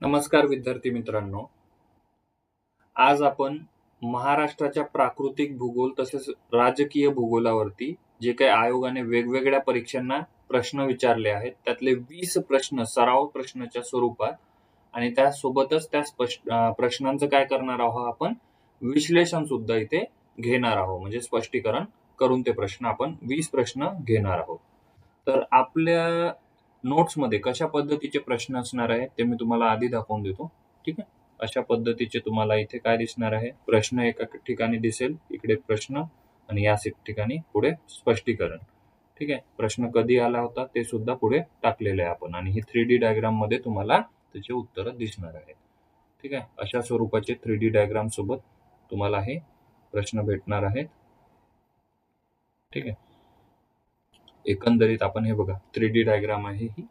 नमस्कार विद्यार्थी मित्रांनो. आज आपण महाराष्ट्राच्या प्राकृतिक भूगोल तसेच राजकीय भूगोलावरती जे काही आयोगाने वेगवेगळ्या परीक्षांना प्रश्न विचारले आहेत, त्यातले 20 प्रश्न सराव प्रश्नाच्या स्वरूपात आणि त्यासोबतच प्रश्नांचं काय करणार आहोत आपण विश्लेषण सुद्धा इथे घेणार आहोत. म्हणजे स्पष्टीकरण करून ते प्रश्न आपण 20 प्रश्न घेणार आहोत. तर आपल्या नोट्समध्ये कशा पद्धतीचे प्रश्न असणार आहे ते मी तुम्हाला आधी दाखवून देतो. ठीक आहे. अशा पद्धतीचे तुम्हाला इथे काय दिसणार आहे, प्रश्न एका ठिकाणी दिसेल, इकडे प्रश्न आणि या ठिकाणी पुढे स्पष्टीकरण. ठीक आहे. प्रश्न कधी आला होता ते सुद्धा पुढे टाकलेले आहे आपण आणि ही 3D डायग्राम मध्ये तुम्हाला त्याचे उत्तर दिसणार आहेत. ठीक आहे. अशा स्वरूपाचे 3D डायग्राम सोबत तुम्हाला हे प्रश्न भेटणार आहेत. ठीक आहे. एकंदरीत आपण हे बघा 3D डायग्राम आहे ही.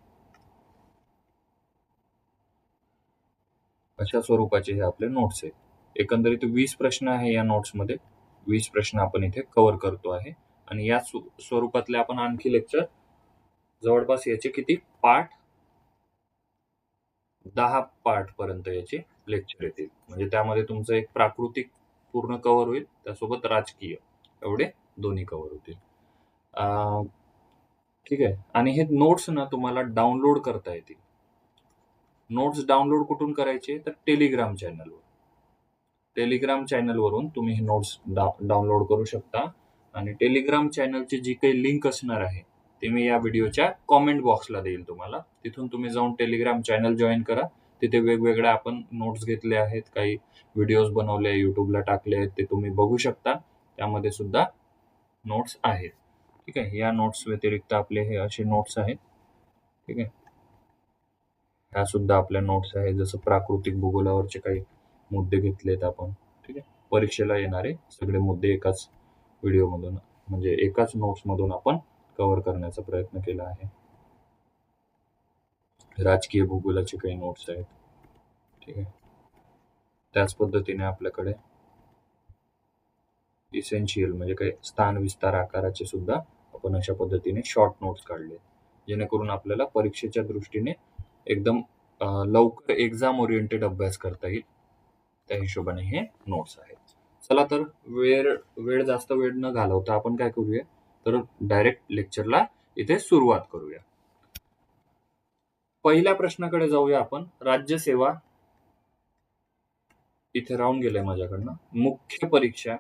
अशा स्वरूपाचे हे आपले नोट्स आहेत. एकंदरीत 20 प्रश्न आहे या नोट्समध्ये. 20 प्रश्न आपण इथे कव्हर करतो आहे आणि या स्वरूपातले आपण आणखी लेक्चर जवळपास याचे किती पाठ 10 पाठ पर्यंत याचे लेक्चर येतील. म्हणजे त्यामध्ये तुमचं एक प्राकृतिक पूर्ण कव्हर होईल, त्यासोबत राजकीय एवढे दोन्ही कव्हर होतील. ठीक आहे. आणि हे नोट्स ना तुम्हाला डाउनलोड करता येतील. नोट्स डाउनलोड कुठून करायचे तर टेलिग्राम चॅनलवरून तुम्ही हे नोट्स डाउनलोड करू शकता आणि टेलिग्राम चॅनलची जी काही लिंक असणार आहे ते मी या व्हिडिओच्या कॉमेंट बॉक्सला देईल तुम्हाला. तिथून तुम्ही जाऊन टेलिग्राम चॅनल जॉईन करा. तिथे वेगवेगळ्या आपण नोट्स घेतले आहेत, काही व्हिडिओज बनवले, युट्यूबला टाकले आहेत, ते तुम्ही बघू शकता. त्यामध्ये सुद्धा नोट्स आहेत. ठीक आहे. या नोट्स व्यतिरिक्त आपले हे असे नोट्स आहेत. ठीक आहे. ह्या सुद्धा आपल्या नोट्स आहेत, जसं प्राकृतिक भूगोलावरचे काही मुद्दे घेतलेत आपण. ठीक आहे. परीक्षेला येणारे सगळे मुद्दे एकाच व्हिडिओमधून म्हणजे एकाच नोट्समधून आपण कव्हर करण्याचा प्रयत्न केला आहे. राजकीय भूगोलाचे काही नोट्स आहेत. ठीक आहे. त्याच पद्धतीने आपल्याकडे इसेन्शियल म्हणजे काही स्थान विस्तार आकाराचे सुद्धा आपण अशा पद्धतीने शॉर्ट नोट्स काढले, जेणेकरून आपल्याला परीक्षेच्या दृष्टीने एकदम लवकर एक्झाम ओरिएंटेड अभ्यास करता येईल. त्या हिशोबाने हे नोट्स आहेत. चला तर वेळ जास्त वेळ न घालवता आपण काय करूया तर डायरेक्ट लेक्चरला इथे सुरुवात करूया. पहिल्या प्रश्नाकडे जाऊया आपण. राज्यसेवा इथे राहून गेलाय माझ्याकडनं. मुख्य परीक्षा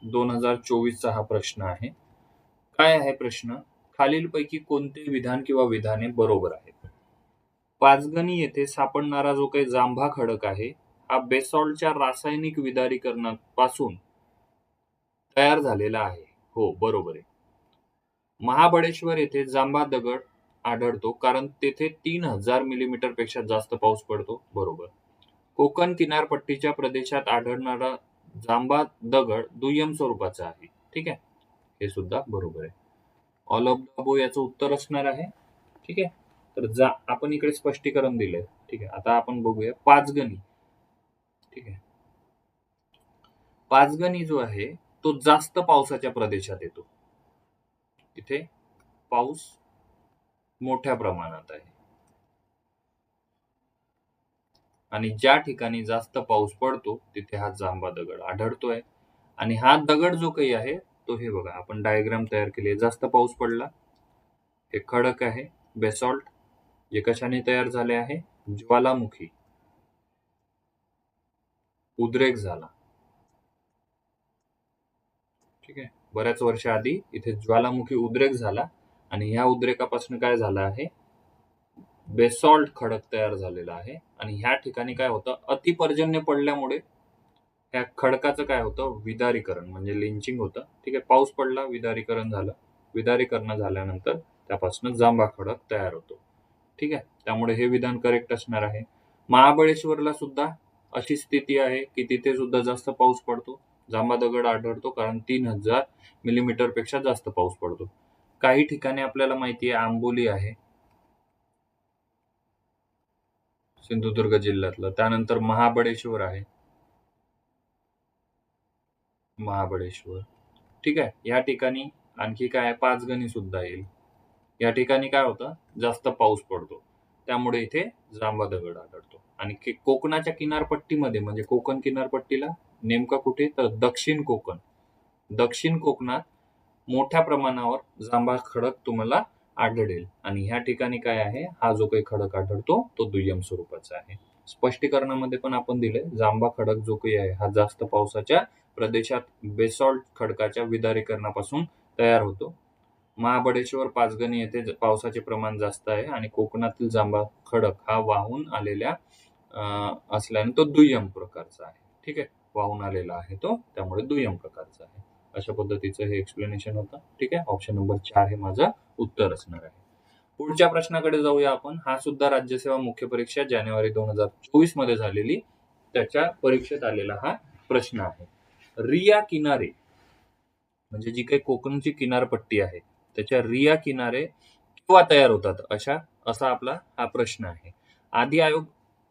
2024चा हा प्रश्न आहे. काय आहे प्रश्न? खालीलपैकी कोणते विधान किंवा विधाने बरोबर आहेत? पाचगणी येथे सापडणारा जो काही जांभा खडक आहे हा बेसॉल्टच्या रासायनिक विदारीकरणापासून तयार झालेला आहे. हो, बरोबर आहे. महाबळेश्वर येथे जांभा दगड आढळतो कारण तेथे 3000 मिलीमीटर पेक्षा जास्त पाऊस पडतो. बरोबर. कोकण किनारपट्टीच्या प्रदेशात आढळणारा जांभा दगड दुय्यम स्वरूपाचा आहे. ठीक आहे. हे सुद्धा बरोबर आहे. ऑल ऑफ द अबोव याचं उत्तर असणार आहे. ठीक आहे. तर आपण इकडे स्पष्टीकरण दिलंय. ठीक आहे. आता आपण बघूया पाचगणी. ठीक आहे. पाचगणी जो आहे तो जास्त पावसाच्या प्रदेशात येतो. इथे पाऊस मोठ्या प्रमाणात आहे आणि ज्या ठिकाणी जास्त पाऊस पडतो तिथे हा जांभा दगड आढळतोय. आणि हा दगड जो काही आहे तो हे बघा आपण डायग्राम तयार केली. जास्त पाऊस पडला, हे खडक आहे बेसॉल्ट, जे कशाने तयार झाले आहे? ज्वालामुखी उद्रेक झाला. ठीक आहे. बऱ्याच वर्ष आधी इथे ज्वालामुखी उद्रेक झाला आणि ह्या उद्रेकापासून काय झालं आहे? बेसॉल्ट खडक तयार झालेला आहे आणि ह्या ठिकाणी काय होतं? अतिपर्जन्य पडल्यामुळे ह्या खडकाचं काय होतं? विदारीकरण म्हणजे लिंचिंग होतं. ठीक आहे. पाऊस पडला, विदारीकरण झालं. विदारीकरण झाल्यानंतर त्यापासून जांभा खडक तयार होतो. ठीक आहे. त्यामुळे हे विधान करेक्ट असणार आहे. महाबळेश्वरला सुद्धा अशी स्थिती आहे की तिथे सुद्धा जास्त पाऊस पडतो, जांभा दगड आढळतो कारण 3000 मिलीमीटर पेक्षा जास्त पाऊस पडतो. काही ठिकाणी आपल्याला माहिती आहे आंबोली आहे सिंधुदुर्ग जिल्ह्यातलं, त्यानंतर महाबळेश्वर आहे. महाबळेश्वर. ठीक आहे. या ठिकाणी आणखी काय पाचगणी सुद्धा येईल. या ठिकाणी काय होतं? जास्त पाऊस पडतो, त्यामुळे इथे जांभा दगड आढळतो. आणि कोकणाच्या किनारपट्टीमध्ये म्हणजे कोकण किनारपट्टीला नेमका कुठे, तर दक्षिण कोकण. दक्षिण कोकणात मोठ्या प्रमाणावर जांभा खडक तुम्हाला आढळेल आणि ह्या ठिकाणी काय आहे, हा जो काही खडक आढळतो तो दुय्यम स्वरूपाचा आहे. स्पष्टीकरणामध्ये पण आपण दिले, जांभा खडक जो काही आहे हा जास्त पावसाच्या प्रदेशात बेसॉल्ट खडकाच्या विदारीकरणापासून तयार होतो. महाबळेश्वर, पाचगणी येथे पावसाचे प्रमाण जास्त आहे आणि कोकणातील जांभा खडक हा वाहून आलेल्या असल्याने तो दुय्यम प्रकारचा आहे. ठीक आहे, वाहून आलेला आहे तो, त्यामुळे दुय्यम प्रकारचा आहे. अशा पद्धतीचं हे एक्सप्लेनेशन होतं. ठीक आहे, ऑप्शन नंबर 4 हे माझं उत्तर असणार आहे. पुढच्या प्रश्नाकडे जाऊया आपण. हा सुद्धा राज्यसेवा मुख्य परीक्षा जानेवारी 2024 मध्ये झालेली, त्याच्या परीक्षेत आलेला हा प्रश्न आहे. रिया किनारे म्हणजे जी काही कोकणची किनारपट्टी आहे त्याच्या रिया किनारे केव्हा तयार होतात, असा आपला हा प्रश्न आहे. आधी आयोग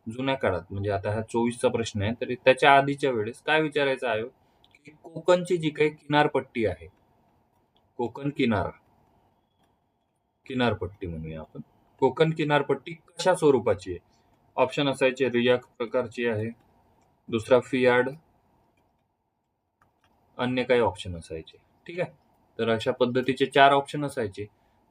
जुन्या काळात म्हणजे आता हा 24चा प्रश्न आहे, तरी त्याच्या आधीच्या वेळेस काय विचारायचा आयोग, की कोकणची जी काही किनारपट्टी आहे, कोकण किनारपट्टी म्हणूया आपण, कोकण किनारपट्टी कशा स्वरूपाची आहे. ऑप्शन असायचे रिया प्रकारची आहे, दुसरा फियार्ड, अन्य काही ऑप्शन असायचे. ठीक आहे, तर अशा पद्धतीचे 4 ऑप्शन असायचे.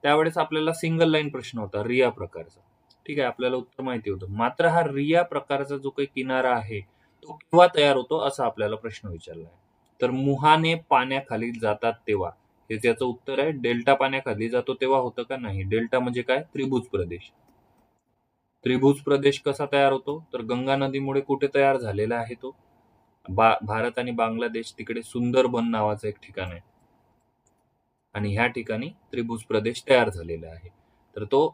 त्यावेळेस आपल्याला सिंगल लाईन प्रश्न होता रिया प्रकारचा. ठीक आहे, आपल्याला उत्तर माहिती होतं. मात्र हा रिया प्रकारचा जो काही किनारा आहे तो केव्हा तयार होतो असा आपल्याला प्रश्न विचारला आहे. तर मुहाने पाण्याखाली जातात तेव्हा, हे त्याचं उत्तर आहे. डेल्टा पाण्याखाली जातो तेव्हा होतं का, नाही. डेल्टा म्हणजे काय, त्रिभुज प्रदेश. त्रिभुज प्रदेश कसा तयार होतो, तर गंगा नदीमुळे कुठे तयार झालेला आहे तो, भारत आणि बांगलादेश तिकडे सुंदरबन नावाचं एक ठिकाण आहे आणि ह्या ठिकाणी त्रिभुज प्रदेश तयार झालेला आहे. तर तो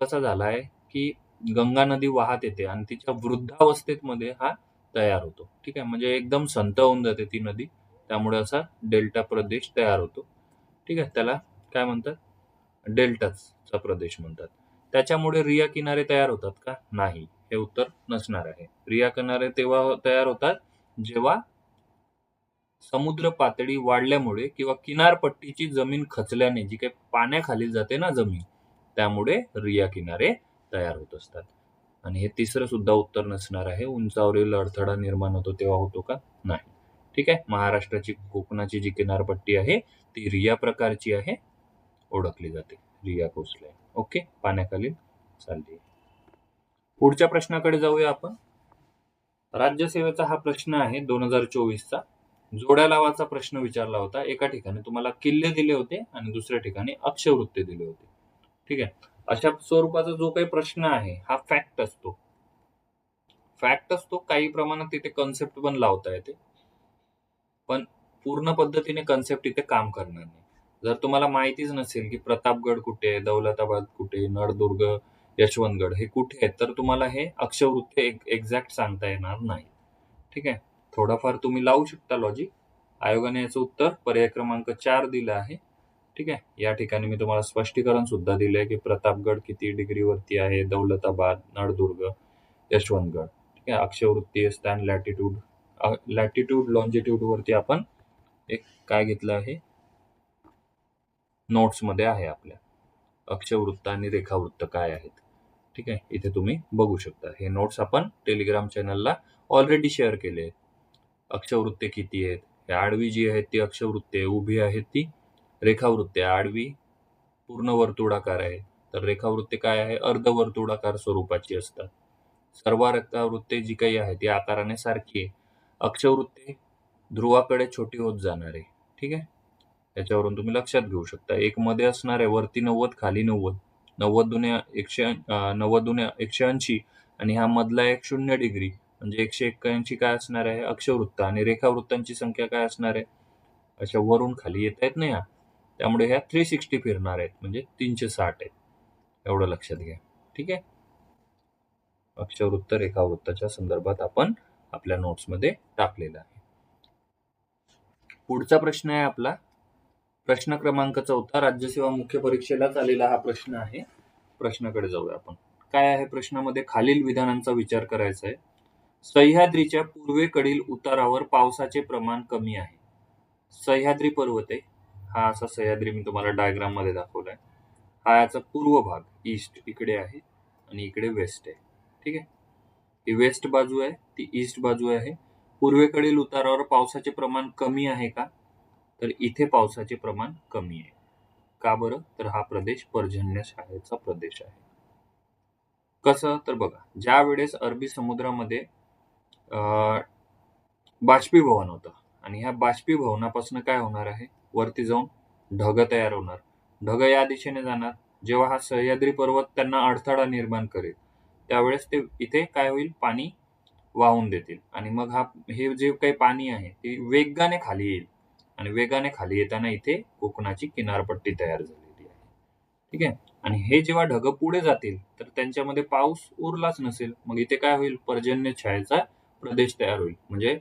कसा झाला आहे, की गंगा नदी वाहत येते आणि तिच्या वृद्धावस्थेत मध्ये हा तयार होतो. ठीक आहे, म्हणजे एकदम संत होऊन जाते ती नदी, त्यामुळे असा डेल्टा प्रदेश तयार होतो. ठीक आहे, त्याला काय म्हणतात, डेल्टाचा प्रदेश म्हणतात. त्याच्यामुळे रिया किनारे तयार होतात का, नाही, हे उत्तर नसणार आहे. रिया किनारे तेव्हा तयार होतात जेव्हा समुद्र पातळी वाढल्यामुळे किंवा किनारपट्टीची जमीन खचल्याने जी काही पाण्याखाली जाते ना जमीन, त्यामुळे रिया किनारे तयार होत असतात. आणि हे तिसरं सुद्धा उत्तर नसणार आहे. उंचावरील अडथळा निर्माण होतो तेव्हा होतो का, नाही. ठीक आहे, महाराष्ट्राची कोकणाची जी किनारपट्टी आहे ती रिया प्रकारची आहे, ओळखली जाते रिया कोस्टलाईन. ओके, पाण्याखाली चालली. पुढच्या प्रश्नाकडे जाऊया आपण. राज्यसेवेचा हा प्रश्न आहे 2024चा. जोड्या लावाचा प्रश्न विचारला होता. एका ठिकाणी तुम्हाला किल्ले दिले होते आणि दुसऱ्या ठिकाणी अक्षवृत्ते दिले होते. ठीक आहे, अशा स्वरूपाचा जो काही प्रश्न आहे हा फॅक्ट असतो. काही प्रमाणात तिथे कन्सेप्ट पण लावता येते, पण पूर्ण पद्धतीने कन्सेप्ट इथे काम करणार नाही. जर तुम्हाला माहितीच नसेल की प्रतापगड कुठे आहे, दौलताबाद कुठे, नळदुर्ग, यशवंतगड हे कुठे आहेत, तर तुम्हाला हे अक्षवृत्ते एक्झॅक्ट सांगता येणार नाही. ठीक आहे, थोडाफार तुम्ही लावू शकता लॉजिक. आयोगाने याचं उत्तर पर्याय क्रमांक 4 दिलं आहे. ठीक आहे, या ठिकाणी मी तुम्हाला स्पष्टीकरण सुद्धा दिलंय की प्रतापगड किती डिग्रीवरती आहे, दौलताबाद, नळदुर्ग, यशवंतगड. ठीक आहे, अक्षवृत्तीय स्थान लॅटिट्यूड लॉन्जिट्यूड वरती आपण एक काय घेतलं आहे, नोट्स मध्ये आहे आपल्या, अक्षवृत्त आणि रेखावृत्त काय आहेत. ठीक आहे, इथे तुम्ही बघू शकता. हे नोट्स आपण टेलिग्राम चॅनलला ऑलरेडी शेअर केले आहेत. अक्षवृत्ते किती आहेत, हे आडवी जी आहेत ती अक्षवृत्ते, उभी आहेत ती रेखावृत्ते. आडवी पूर्ण वर्तुळाकार आहे, तर रेखावृत्ते काय आहे, अर्धवर्तुळाकार स्वरूपाची असतात. सर्व रेखावृत्ते जी काही आहे ती आकाराने सारखी आहे. अक्षवृत्ते ध्रुवाकडे छोटी होत जाणार आहे. ठीक आहे, याच्यावरून तुम्ही लक्षात घेऊ शकता. एक मध्ये असणार आहे वरती 90, खाली 90, 90 दुने 180 आणि हा मधला एक 0 डिग्री म्हणजे 181 काय असणार आहे अक्षवृत्त, आणि रेखावृत्तांची संख्या काय असणार आहे, अशा वरून खाली येत आहेत ना ह्या, त्यामुळे ह्या 360 फिरणार आहेत म्हणजे 360 आहेत. एवढं लक्षात घ्या. ठीक आहे, अक्षवृत्त रेखावृत्ताच्या संदर्भात आपण आपल्या नोट्समध्ये टाकलेलं आहे. पुढचा प्रश्न आहे आपला प्रश्न क्रमांक 4, राज्यसेवा मुख्य परीक्षेलाच आलेला हा प्रश्न आहे. प्रश्नाकडे जाऊया आपण. काय आहे प्रश्नामध्ये, खालील विधानांचा विचार करायचा आहे. सह्याद्रीच्या पूर्वेकडील उतारावर पावसाचे प्रमाण कमी आहे. सह्याद्री पर्वत आहे हा, असा सह्याद्री मी तुम्हाला डायग्राम मध्ये दाखवलाय. हा याचा पूर्व भाग ईस्ट इकडे आहे आणि इकडे वेस्ट आहे. ठीक आहे, ही वेस्ट बाजू आहे, ती ईस्ट बाजू आहे. पूर्वेकडील उतारावर पावसाचे प्रमाण कमी आहे का? तर इथे पावसाचे प्रमाण कमी आहे. का बरं? तर हा प्रदेश पर्जन्यछायेचा प्रदेश आहे. कसं? तर बघा, ज्या वेळेस अरबी समुद्रामध्ये बाष्पीभवन होतं आणि ह्या बाष्पीभवनापासून काय होणार आहे? वरती जाऊन ढग तयार होणार. ढग या दिशेने जाणार. जेव्हा हा सह्याद्री पर्वत त्यांना अडथळा निर्माण करेल, त्यावेळेस ते इथे काय होईल? पाणी वाहून देतील आणि मग हे जे काही पाणी आहे ते वेगाने खाली येईल आणि वेगाने खाली येताना इथे कोकणाची किनारपट्टी तयार झालेली आहे. ठीक आहे. आणि हे जेव्हा ढग पुढे जातील तर त्यांच्यामध्ये पाऊस उरलाच नसेल. मग इथे काय होईल? पर्जन्यछायेचा प्रदेश तयार होईल. म्हणजे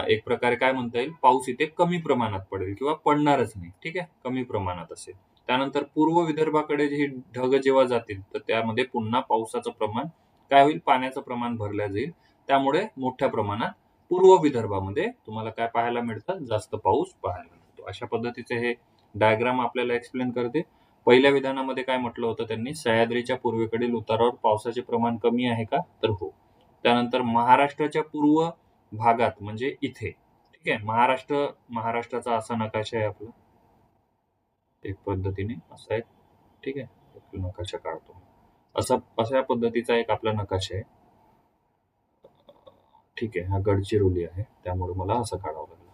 एक प्रकारे काय म्हणता येईल? पाऊस इथे कमी प्रमाणात पडेल किंवा पडणारच नाही. ठीक आहे. कमी प्रमाणात असेल. त्यानंतर पूर्व विदर्भाकडे हे ढग जेव्हा जातील तर त्यामध्ये पुन्हा पावसाचं प्रमाण काय होईल? पाण्याचं प्रमाण भरलं जाईल. त्यामुळे मोठ्या प्रमाणात पूर्व विदर्भामध्ये तुम्हाला काय पाहायला मिळतं? जास्त पाऊस पाहायला मिळतो. अशा पद्धतीचे हे डायग्राम आपल्याला एक्सप्लेन करते. पहिल्या विधानामध्ये काय म्हटलं होतं त्यांनी? सह्याद्रीच्या पूर्वेकडील उतारावर पावसाचे प्रमाण कमी आहे का? तर हो. त्यानंतर महाराष्ट्राच्या पूर्व भागात म्हणजे इथे, ठीक आहे. महाराष्ट्राचा असा नकाशा आहे आपला. एक पद्धतीने असा एक, ठीक आहे. एक नकाशा काढतो. अशा पद्धतीचा एक आपला नकाशा आहे. ठीक आहे. हा गडचिरोली आहे. त्यामुळे मला असं काढावं लागलं.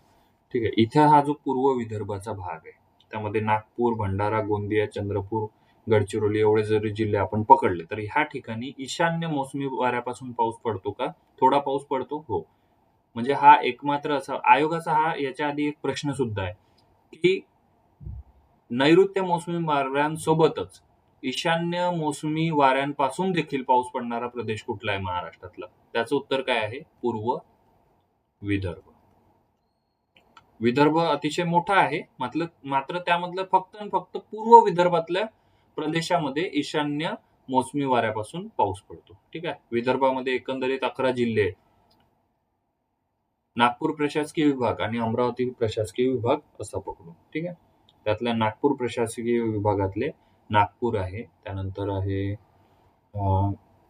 ठीक आहे. इथे हा जो पूर्व विदर्भाचा भाग आहे, त्यामध्ये नागपूर, भंडारा, गोंदिया, चंद्रपूर, गडचिरोली एवढे जरी जिल्हे आपण पकडले, तर ह्या ठिकाणी ईशान्य मोसमी वाऱ्यापासून पाऊस पडतो का? थोडा पाऊस पडतो? हो. म्हणजे हा एकमात्र असा आयोगाचा हा याच्या आधी एक प्रश्न सुद्धा आहे, की नैऋत्य मोसमी वाऱ्यांसोबतच ईशान्य मोसमी वाऱ्यांपासून देखील पाऊस पडणारा प्रदेश कुठला आहे महाराष्ट्रातला? त्याचं उत्तर काय आहे? पूर्व विदर्भ. विदर्भ अतिशय मोठा आहे. मात्र त्यामधलं फक्त आणि फक्त पूर्व विदर्भातल्या प्रदेशामध्ये ईशान्य मोसमी वाऱ्यापासून पाऊस पडतो. ठीक आहे. विदर्भामध्ये एकंदरीत 11 जिल्हे आहेत. नागपूर प्रशासकीय विभाग आणि अमरावती प्रशासकीय विभाग असा पकडू. ठीक आहे. त्यातल्या नागपूर प्रशासकीय विभागातले नागपूर आहे, त्यानंतर आहे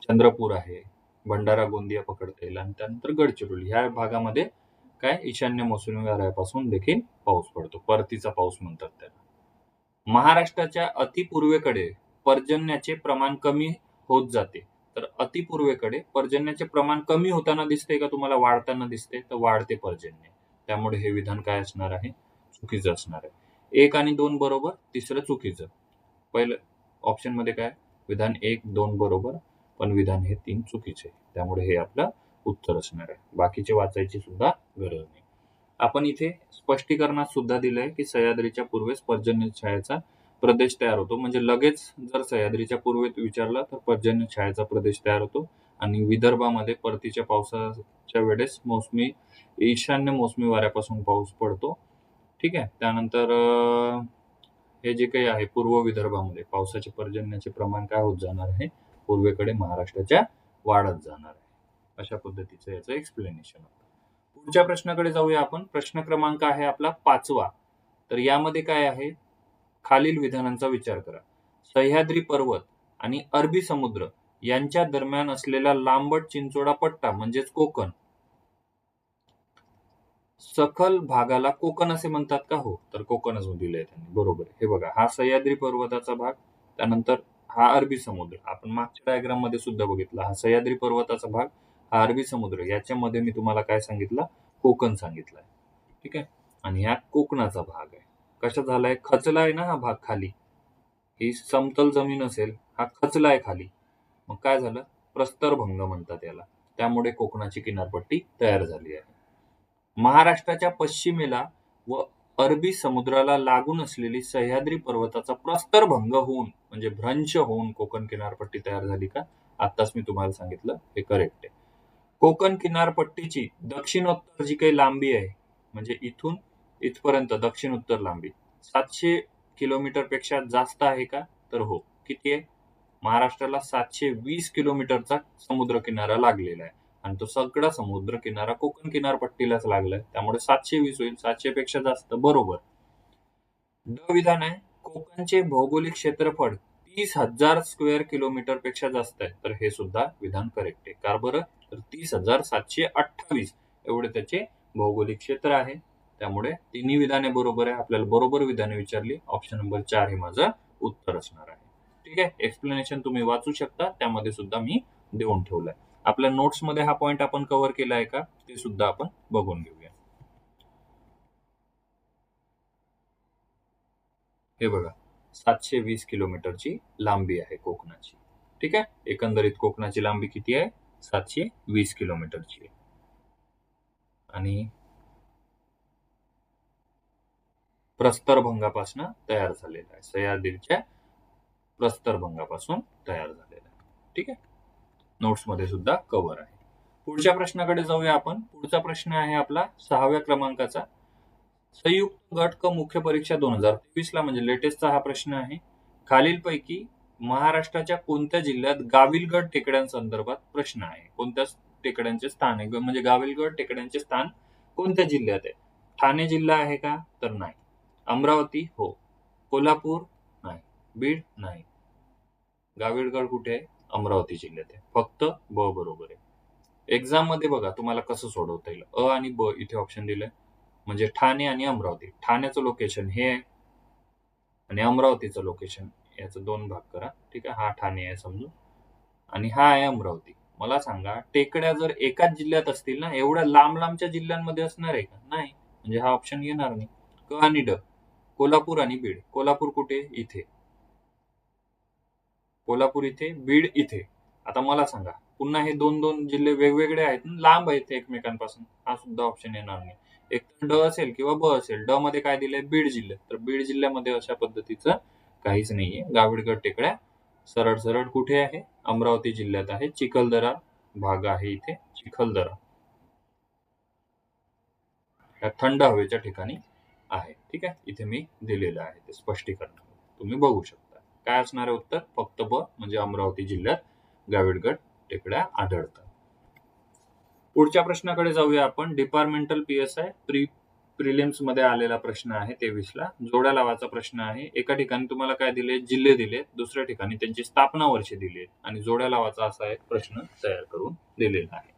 चंद्रपूर आहे, भंडारा गोंदिया पकडता येईल आणि त्यानंतर गडचिरोली ह्या भागामध्ये काय ईशान्य मोसमी वाऱ्यापासून देखील पाऊस पडतो. परतीचा पाऊस म्हणतात त्याला. महाराष्ट्राच्या अतिपूर्वेकडे पर्जन्याचे प्रमाण कमी होत जाते. तर अतिपूर्वेकडे पर्जन्याचे प्रमाण कमी होताना दिसते का तुम्हाला वाढताना दिसते? तर वाढते पर्जन्य. त्यामुळे हे विधान काय असणार आहे? चुकीचं असणार आहे. 1 आणि 2 बरोबर, तिसरं चुकीचं. पहिलं ऑप्शन मध्ये काय? विधान 1, 2 बरोबर, पण विधान हे 3 चुकीचे. त्यामुळे हे आपलं उत्तर असणार आहे. बाकीचे वाचायची सुद्धा गरज नाही. आपण इथे स्पष्टीकरणात सुद्धा दिलंय की सह्याद्रीच्या पूर्वेस पर्जन्यछायेचा प्रदेश तयार होतो. म्हणजे लगेच जर सह्याद्रीच्या पूर्वेत विचारलं तर पर्जन्यछायेचा प्रदेश तयार होतो आणि विदर्भामध्ये परतीच्या पावसाच्या वेळेस ईशान्य मोसमी वाऱ्यापासून पाऊस पडतो. ठीक आहे. त्यानंतर हे जे काही आहे पूर्व विदर्भामध्ये पावसाचे पर्जन्याचे प्रमाण काय होत जाणार आहे? पूर्वेकडे महाराष्ट्राच्या वाढत जाणार आहे. अशा पद्धतीचं याचं एक्सप्लेनेशन आहे. पुढच्या प्रश्नाकडे जाऊया आपण. प्रश्न क्रमांक आहे आपला 5वा. तर यामध्ये काय आहे? खालील विधानांचा विचार करा. सह्याद्री पर्वत आणि अरबी समुद्र यांच्या दरम्यान असलेला लांबट चिंचोळा पट्टा म्हणजेच कोकण, सखल भागाला कोकण असे म्हणतात का? हो. तर कोकणच दिलंय त्यांनी. बरोबर. हे बघा, हा सह्याद्री पर्वताचा भाग, त्यानंतर हा अरबी समुद्र. आपण मागच्या डायग्राम मध्ये सुद्धा बघितला. हा सह्याद्री पर्वताचा भाग, हा अरबी समुद्र. याच्यामध्ये मी तुम्हाला काय सांगितलं? कोकण सांगितलंय. ठीक आहे. आणि हा कोकणाचा भाग आहे. कशा झालाय? खचलाय ना हा भाग खाली. ही समतल जमीन असेल, हा खचलाय खाली. मग काय झालं? प्रस्तरभंग म्हणतात याला. त्यामुळे कोकणाची किनारपट्टी तयार झाली आहे. महाराष्ट्राच्या पश्चिमेला व अरबी समुद्राला लागून असलेली सह्याद्री पर्वताचा प्रस्तरभंग होऊन म्हणजे भ्रंश होऊन कोकण किनारपट्टी तयार झाली का? आताच मी तुम्हाला सांगितलं, हे करेक्ट आहे. कोकण किनारपट्टीची दक्षिणोत्तर जी काही लांबी आहे, म्हणजे इथून इथपर्यंत दक्षिणोत्तर लांबी 700 किलोमीटर पेक्षा जास्त आहे का? तर हो. किती आहे? महाराष्ट्राला 720 किलोमीटरचा समुद्र किनारा लागलेला आहे आणि तो सगळा समुद्र किनारा कोकण किनारपट्टीलाच लागलाय. त्यामुळे 720 होईल. 700 पेक्षा जास्त. बरोबर. ड विधान आहे. कोकणचे भौगोलिक क्षेत्रफळ 30,000 स्क्वेअर किलोमीटर पेक्षा जास्त आहे. तर हे सुद्धा विधान करेक्ट आहे. का बरं? तर 30,728 एवढे त्याचे भौगोलिक क्षेत्र आहे. त्यामुळे तिन्ही विधाने बरोबर आहे. आपल्याला बरोबर विधाने विचारली. ऑप्शन नंबर 4 हे माझं उत्तर असणार आहे. ठीक आहे. एक्सप्लेनेशन तुम्ही वाचू शकता. त्यामध्ये सुद्धा मी देऊन ठेवलंय. आपल्या नोट्समध्ये हा पॉइंट आपण कव्हर केला आहे का ते सुद्धा आपण बघून घेऊया. हे बघा, 720 किलोमीटरची लांबी आहे कोकणाची. ठीक आहे. एकंदरीत कोकणाची लांबी किती आहे? 720 किलोमीटरची आहे. आणि प्रस्तरभंगापासून तयार झालेला आहे. सह्याद्रीच्या प्रस्तरभंगापासून तयार झालेला आहे. ठीक आहे. नोट्समध्ये सुद्धा कव्हर आहे. पुढच्या प्रश्नाकडे जाऊया आपण. पुढचा प्रश्न आहे आपला 6व्या क्रमांकाचा. संयुक्त गट क मुख्य परीक्षा 2023 ला म्हणजे लेटेस्टचा हा प्रश्न आहे. खालीलपैकी महाराष्ट्राच्या कोणत्या जिल्ह्यात गाविलगड टेकड्यांसंदर्भात प्रश्न आहे? कोणत्या टेकड्यांचे स्थान आहे? म्हणजे गाविलगड टेकड्यांचे स्थान कोणत्या जिल्ह्यात आहे? ठाणे जिल्हा आहे का? तर नाही. अमरावती? हो. कोल्हापूर? नाही. बीड? नाही. गाविलगड कुठे आहे? अमरावती जिल्ह्यात आहे. फक्त ब बरोबर आहे. एक्झाम मध्ये बघा तुम्हाला कसं सोडवता येईल. अ आणि ब इथे ऑप्शन दिलंय. म्हणजे ठाणे आणि अमरावती. ठाण्याचं लोकेशन हे आहे आणि अमरावतीचं लोकेशन याचं 2 भाग करा. ठीक आहे. हा ठाणे आहे समजून आणि हा आहे अमरावती. मला सांगा टेकड्या जर एकाच जिल्ह्यात असतील ना, एवढ्या लांब लांबच्या जिल्ह्यांमध्ये असणार आहे का? नाही. म्हणजे हा ऑप्शन घेणार नाही. क आणि ड. कोल्हापूर आणि बीड. कोल्हापूर कुठे? इथे. कोल्हापूर इथे, बीड इथे. आता मला सांगा पुन्हा हे 2-2 जिल्हे वेगवेगळे आहेत ना, लांब आहेत एकमेकांपासून. हा सुद्धा ऑप्शन येणार नाही. एक तर ड असेल किंवा ब असेल. ड मध्ये काय दिलंय? बीड जिल्ह्यात. तर बीड जिल्ह्यामध्ये अशा पद्धतीचं काहीच नाहीये. गाविलगड टेकड्या सरळ सरळ कुठे आहे? अमरावती जिल्ह्यात आहे. चिखलदरा भाग आहे इथे. चिखलदरा या थंड हवेच्या ठिकाणी आहे. ठीक आहे. इथे मी दिलेलं आहे ते स्पष्टीकरण. तुम्ही बघू शकता. काय असणार आहे उत्तर? फक्त ब म्हणजे अमरावती जिल्ह्यात गाविलगड टेकड्या आढळतात. पुढच्या प्रश्नाकडे जाऊया आपण. डिपार्टमेंटल PSI प्रिलिम्स मध्ये आलेला प्रश्न आहे 23 ला. जोड्या लावाचा प्रश्न आहे. एका ठिकाणी तुम्हाला काय दिले? जिल्हे दिले. दुसऱ्या ठिकाणी त्यांची स्थापना वर्षे दिली आणि जोड्या लावाचा असा एक प्रश्न तयार करून दिलेला आहे.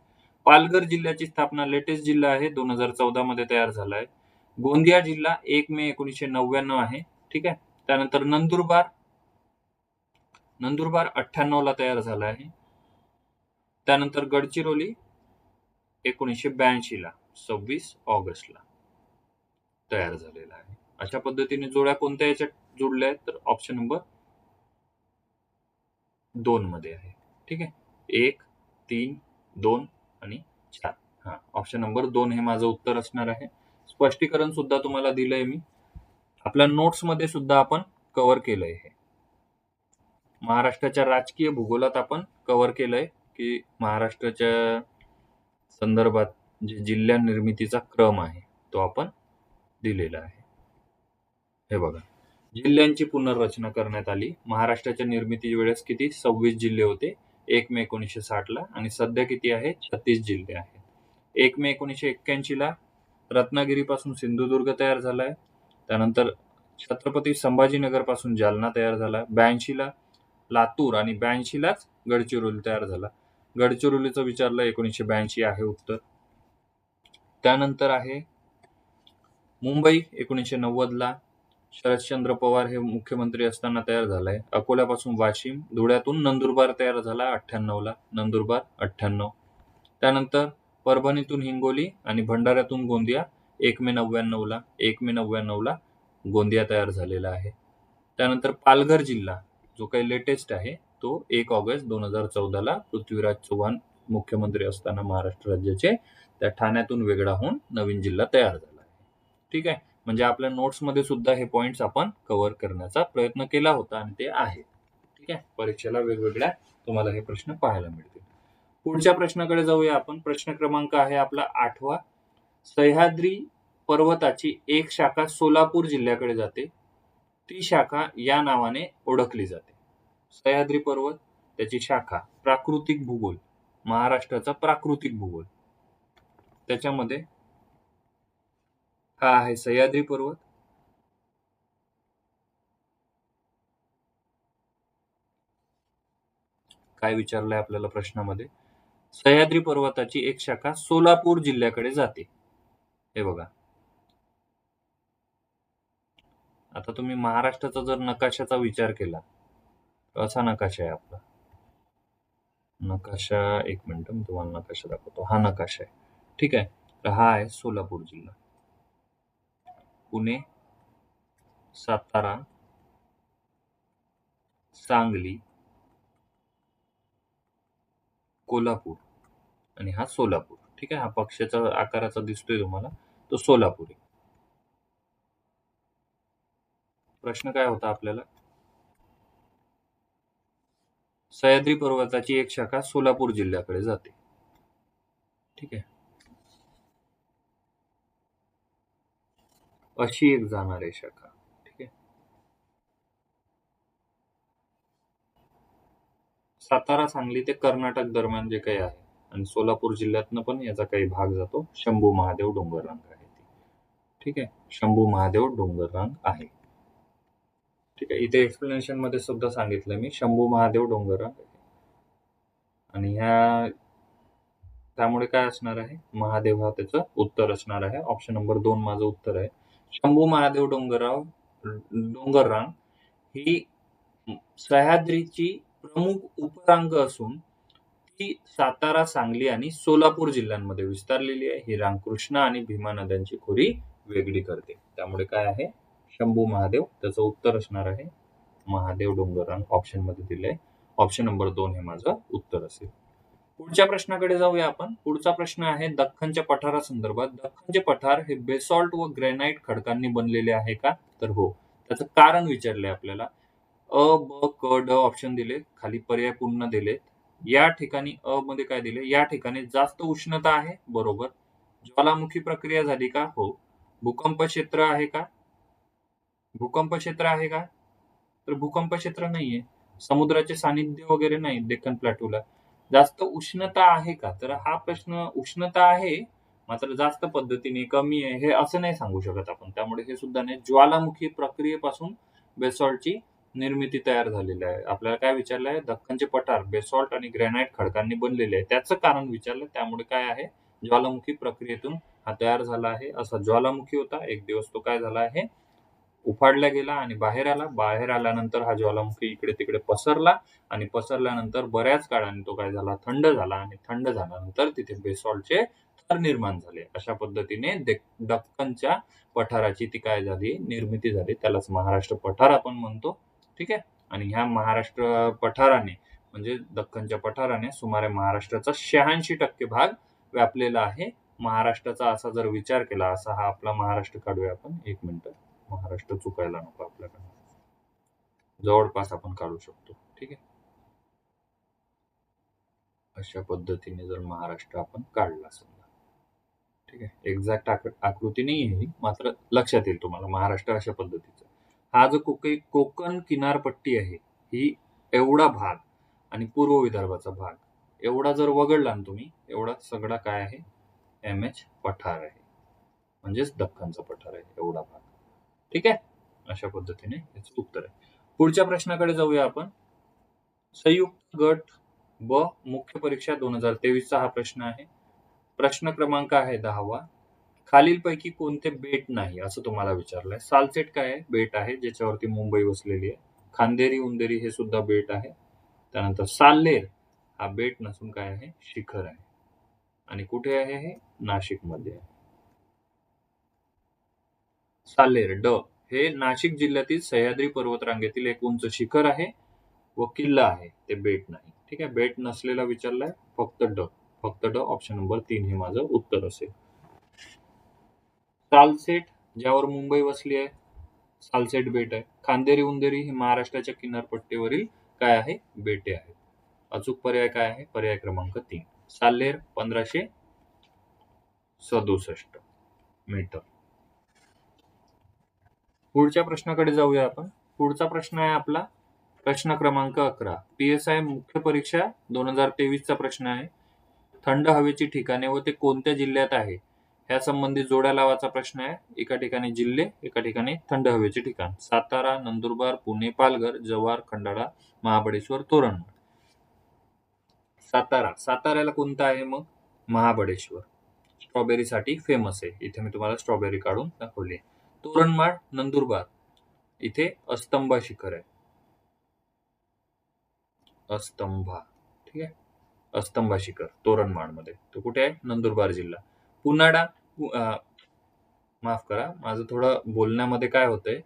पालघर जिल्ह्याची स्थापना लेटेस्ट जिल्हा आहे 2014 मध्ये तयार झाला आहे. गोंदिया जिल्हा 1 मे 1999 आहे. ठीक आहे. त्यानंतर नंदुरबार 98 ला तयार झाला आहे. त्यानंतर गडचिरोली 1982 ला 26 ऑगस्टला तयार झालेला आहे. अशा पद्धतीने जोड्या कोणत्या याच्यात जोडल्या आहेत? तर ऑप्शन नंबर 2 मध्ये आहे. ठीक आहे. 1, 3, 2 आणि 4. हा ऑप्शन नंबर 2 हे माझं उत्तर असणार आहे. स्पष्टीकरण सुद्धा तुम्हाला दिलंय मी. आपल्या नोट्स मध्ये सुद्धा आपण कव्हर केलंय हे. महाराष्ट्राच्या राजकीय भूगोलात आपण कव्हर केलंय की महाराष्ट्राच्या संदर्भात जे जिल्हा निर्मितीचा क्रम आहे तो आपण दिलेला आहे. हे बघा. जिल्ह्यांची पुनर्रचना करण्यात आली. महाराष्ट्राच्या निर्मिती वेळेस किती? 26 जिल्हे होते 1 मे 1960 ला आणि सध्या किती आहे? 36 जिल्हे आहेत. 1 मे 1981 ला रत्नागिरीपासून सिंधुदुर्ग तयार झालाय. त्यानंतर छत्रपती संभाजीनगर पासून जालना तयार झाला. 82 ला लातूर आणि 82 लाच गडचिरोली तयार झाला. गडचिरोलीचं विचारलं 1982 आहे उत्तर. त्यानंतर आहे मुंबई 1990 ला शरदचंद्र पवार हे मुख्यमंत्री असताना तयार झालाय. अकोल्यापासून वाशिम, धुळ्यातून नंदुरबार तयार झाला 98 ला. नंदुरबार 98. त्यानंतर परभणीतून हिंगोली आणि भंडाऱ्यातून गोंदिया 1 मे 99 ला. 1 मे 99 ला गोंदिया तयार झालेला आहे. त्यानंतर पालघर जिल्हा जो काही लेटेस्ट आहे तो 1 ऑगस्ट 2014 ला पृथ्वीराज चव्हाण मुख्यमंत्री असताना महाराष्ट्र राज्याचे त्या ठाण्यातून वेगळा होऊन नवीन जिल्हा तयार झाला आहे. ठीक आहे. म्हणजे आपल्या नोट्समध्ये सुद्धा हे पॉइंट्स आपण कव्हर करण्याचा प्रयत्न केला होता आणि ते आहे. ठीक आहे. परीक्षेला वेगवेगळ्या तुम्हाला हे प्रश्न पाहायला मिळतील. पुढच्या प्रश्नाकडे जाऊया आपण. प्रश्न क्रमांक आहे आपला 8वा. सह्याद्री पर्वताची एक शाखा सोलापूर जिल्ह्याकडे जाते. ती शाखा या नावाने ओळखली जाते. सह्याद्री पर्वत, त्याची शाखा, प्राकृतिक भूगोल, महाराष्ट्राचा प्राकृतिक भूगोल. त्याच्यामध्ये हा आहे सह्याद्री पर्वत. काय विचारलंय आपल्याला प्रश्नामध्ये? सह्याद्री पर्वताची एक शाखा सोलापूर जिल्ह्याकडे जाते. हे बघा. आता तुम्ही महाराष्ट्राचा जर नकाशाचा विचार केला, तर असा नकाशा आहे आपला. नकाशा, एक मिनिट मी तुम्हाला नकाशा दाखवतो. हा नकाशा आहे. ठीक आहे. तर हा आहे सोलापूर जिल्हा. पुणे, सातारा, सांगली, कोल्हापूर आणि हा सोलापूर. ठीक आहे. हा पक्षाचा आकाराचा दिसतोय तुम्हाला, तो सोलापूर आहे. प्रश्न काय होता आपल्याला? सह्याद्री पर्वताची एक शाखा सोलापूर जिल्ह्याकडे जाते. ठीक आहे. अशी एक जाणार आहे शाखा. ठीक आहे. सातारा, सांगली ते कर्नाटक दरम्यान जे काही आहे आणि सोलापूर जिल्ह्यातनं पण याचा काही भाग जातो. शंभू महादेव डोंगररांग आहे ती. ठीक आहे. शंभू महादेव डोंगररांग आहे. ठीक आहे. इथे एक्सप्लेनेशन मध्ये सुद्धा सांगितलं मी, शंभू महादेव डोंगररांग आहे. आणि त्यामुळे काय असणार आहे? महादेव हा त्याचं उत्तर असणार आहे. ऑप्शन नंबर 2 माझं उत्तर आहे. शंभू महादेव डोंगररांग ही सह्याद्रीची प्रमुख उपरांग असून ती सातारा, सांगली आणि सोलापूर जिल्ह्यांमध्ये विस्तारलेली आहे. ही रांग कृष्णा आणि भीमा नद्यांची खोरी वेगळी करते. त्यामुळे काय आहे? शंभू महादेव त्याचं उत्तर असणार आहे महादेव डोंगररांग. ऑप्शन मध्ये दिलंय. ऑप्शन नंबर 2 हे माझं उत्तर असेल. पुढच्या प्रश्नाकडे जाऊया आपण. पुढचा प्रश्न आहे दख्खनच्या पठारासंदर्भात. दख्खनचे पठार हे बेसॉल्ट व ग्रॅनाइट खडकांनी बनलेले आहे का? तर हो. त्याचं कारण विचारलंय आपल्याला. अ, ब, क, ड ऑप्शन दिले. खाली पर्याय पुन्हा दिले. या ठिकाणी अ मध्ये काय दिले? या ठिकाणी जास्त उष्णता आहे. बरोबर. ज्वालामुखी प्रक्रिया झाली का? हो. भूकंप क्षेत्र आहे का? भूकंप क्षेत्र आहे का? तर भूकंप क्षेत्र नाहीये. समुद्राचे सानिध्य वगैरे नाही डेक्कन प्लॅटूला. जास्त उष्णता आहे का? तर हा प्रश्न उष्णता आहे, मात्र जास्त पद्धतीने कमी आहे हे असं नाही सांगू शकत आपण. त्यामुळे हे सुद्धा नाही. ज्वालामुखी प्रक्रियेपासून बेसॉल्टची निर्मिती तयार झालेली आहे. आपल्याला काय विचारलं आहे? दख्खनचे पठार बेसॉल्ट आणि ग्रॅनाइट खडकांनी बनलेले आहे. त्याचं कारण विचारलं. त्यामुळे काय आहे? ज्वालामुखी प्रक्रियेतून हा तयार झाला आहे. असा ज्वालामुखी होता. एक दिवस तो काय झाला आहे? उफाडला गेला आणि बाहेर आला. बाहेर आल्यानंतर हा ज्वालामुखी इकडे-तिकडे पसरला आणि पसरल्यानंतर बऱ्याच काळाने तो काय झाला? थंड झाला आणि थंड झाल्यानंतर तिथे बेसॉल्टचे थर निर्माण झाले. अशा पद्धतीने दख्खनच्या पठाराची ती काय झाली? निर्मिती झाली. त्यालाच महाराष्ट्र पठार आपण म्हणतो. ठीक आहे. आणि ह्या महाराष्ट्र पठाराने म्हणजे दख्खनच्या पठाराने सुमारे महाराष्ट्राचा 86% भाग व्यापलेला आहे. महाराष्ट्राचा असा जर विचार केला, असा हा आपला महाराष्ट्र काढूया आपण. 1 मिनिट. महाराष्ट्र चुकायला नको आपल्याकडे. जवळपास आपण काढू शकतो. ठीक आहे. अशा पद्धतीने जर महाराष्ट्र आपण काढला समजा. ठीक आहे. एक्झॅक्ट आकृती नाही आहे ही, मात्र लक्षात येईल तुम्हाला महाराष्ट्र अशा पद्धतीचा. हा जो कोकण किनारपट्टी आहे, ही एवढा भाग आणि पूर्व विदर्भाचा भाग एवढा जर वगळला ना तुम्ही, एवढा सगळा काय आहे? MH पठार आहे. म्हणजेच दख्खनचा पठार आहे एवढा भाग. ठीक आहे. अशा पद्धतीने याचं उत्तर आहे. पुढच्या प्रश्नाकडे जाऊया आपण. संयुक्त गट ब मुख्य परीक्षा 2023 चा हा प्रश्न आहे. प्रश्न क्रमांक आहे 10वा. खालीलपैकी कोणते बेट नाही असं तुम्हाला विचारलंय. सालसेट काय आहे? बेट आहे ज्याच्यावरती मुंबई वसलेली आहे. खांदेरी उंदेरी हे सुद्धा बेट आहे. त्यानंतर साल्लेर हा बेट नसून काय आहे? शिखर आहे. आणि कुठे आहे हे? नाशिक मध्ये आहे. साल्लेर ड हे नाशिक जिल्ह्यातील सह्याद्री पर्वतरांगेतील एक उंच शिखर आहे व किल्ला आहे. ते बेट नाही. ठीक आहे. बेट नसलेला विचारलाय. फक्त ड. फक्त ड. ऑप्शन नंबर 3 हे माझं उत्तर असेल. सालसेट ज्यावर मुंबई वसली आहे, सालसेट बेट आहे. खांदेरी उंदेरी ही महाराष्ट्राच्या किनारपट्टीवरील काय आहे? बेटे आहेत. अचूक पर्याय काय आहे? पर्याय क्रमांक 3. साल्लेर 1567 मीटर. पुढच्या प्रश्नाकडे जाऊया आपण. पुढचा प्रश्न आहे आपला प्रश्न क्रमांक 11. PSI मुख्य परीक्षा 2023 चा प्रश्न आहे. थंड हवेची ठिकाणे व ते कोणत्या जिल्ह्यात आहे ह्या संबंधी जोड्या लावाचा प्रश्न आहे. एका ठिकाणी जिल्हे, एका ठिकाणी थंड हवेचे ठिकाण. सातारा, नंदुरबार, पुणे, पालघर, जव्हार, खंडाळा, महाबळेश्वर, तोरणमाळ. साताऱ्याला कोणतं आहे मग? महाबळेश्वर. स्ट्रॉबेरीसाठी फेमस आहे. इथे मी तुम्हाला स्ट्रॉबेरी काढून दाखवली. तोरणमाळ नंदुरबार, इथे अस्तंभा शिखर आहे. अस्तंभा, ठीक आहे. अस्तंभा शिखर तोरणमाळ मध्ये, तो कुठे आहे? नंदुरबार जिल्हा. पुनाडा, माफ करा, माझं थोडं बोलण्यामध्ये काय होतंय,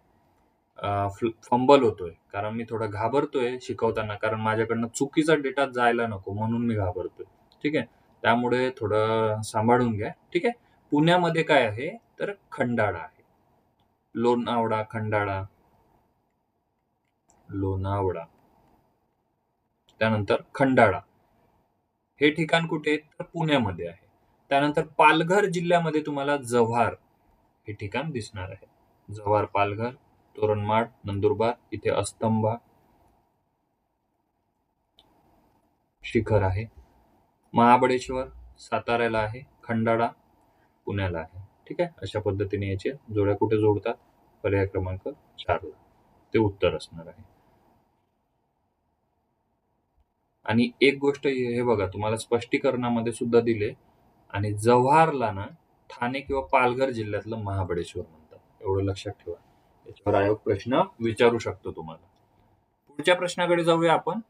फंबल होतोय, कारण मी थोडं घाबरतोय शिकवताना, कारण माझ्याकडनं चुकीचा डेटा जायला नको म्हणून मी घाबरतोय. ठीक आहे, त्यामुळे थोडं सांभाळून घ्या. ठीक आहे. पुण्यामध्ये काय आहे तर खंडाळा आहे. लोणावळा, खंडाळा, लोणावळा, त्यानंतर खंडाळा हे ठिकाण कुठे आहे तर पुण्यामध्ये आहे. त्यानंतर पालघर जिल्ह्यामध्ये तुम्हाला जव्हार हे ठिकाण दिसणार आहे. जव्हार, पालघर, तोरणमाळ नंदुरबार, इथे अस्तंभा शिखर आहे. महाबळेश्वर साताऱ्याला आहे, खंडाळा पुण्याला आहे. ठीक आहे, अशा पद्धतीने याचे जोड्या कुठे जोडतात? पर्याय क्रमांक 4 ला ते उत्तर असणार आहे. आणि एक गोष्ट हे बघा, तुम्हाला स्पष्टीकरणामध्ये सुद्धा दिले, आणि जव्हारला ना ठाणे किंवा पालघर जिल्ह्यातलं महाबळेश्वर म्हणतात, एवढं लक्षात ठेवा. याच्यावर आयोग प्रश्न विचारू शकतो तुम्हाला. पुढच्या प्रश्नाकडे जाऊया आपण.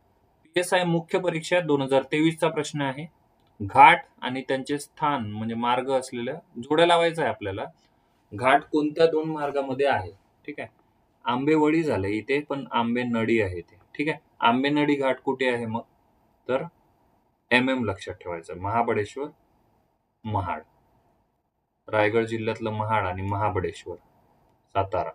PSI मुख्य परीक्षा 2023 चा प्रश्न आहे. घाट आणि त्यांचे स्थान म्हणजे मार्ग असलेल्या जोड्या लावायचा आहे आपल्याला. घाट कोणत्या 2 मार्गामध्ये आहे? ठीक आहे, आंबेवडी झालं इथे, पण आंबेनळी आहे ते. ठीक आहे, आंबेनळी घाट कुठे आहे मग? तर लक्षात ठेवायचं. महाबळेश्वर, महाड, रायगड जिल्ह्यातलं महाड आणि महाबळेश्वर सातारा.